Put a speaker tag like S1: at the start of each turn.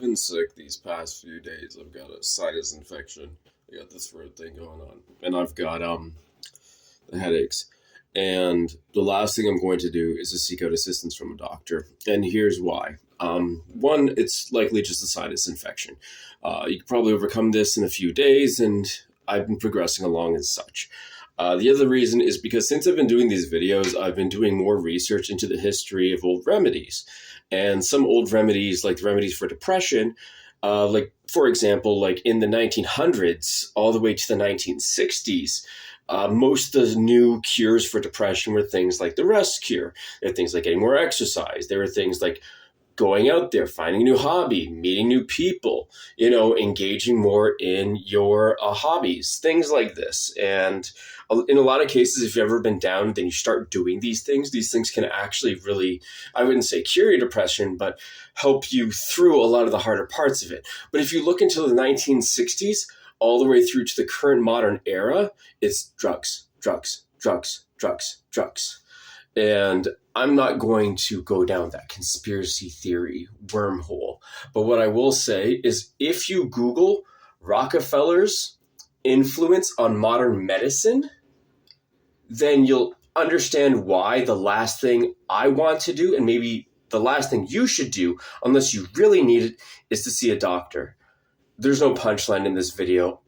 S1: been sick these past few days. I've got a sinus infection. I got this throat thing going on, and I've got the headaches. And the last thing I'm going to do is to seek out assistance from a doctor. And here's why. One, it's likely just a sinus infection. You could probably overcome this in a few days, and I've been progressing along as such. The other reason is because since I've been doing these videos, I've been doing more research into the history of old remedies. And some old remedies, like the remedies for depression, like, for example, like in the 1900s all the way to the 1960s, most of the new cures for depression were things like the rest cure. There were things like getting more exercise. There were things like going out there, finding a new hobby, meeting new people, engaging more in your hobbies, things like this. And in a lot of cases, if you've ever been down, then you start doing these things. These things can actually really, I wouldn't say cure your depression, but help you through a lot of the harder parts of it. But if you look into the 1960s, all the way through to the current modern era, it's drugs, drugs, drugs, drugs, drugs. And I'm not going to go down that conspiracy theory wormhole. But what I will say is if you Google Rockefeller's influence on modern medicine, then you'll understand why the last thing I want to do, and maybe the last thing you should do, unless you really need it, is to see a doctor. There's no punchline in this video.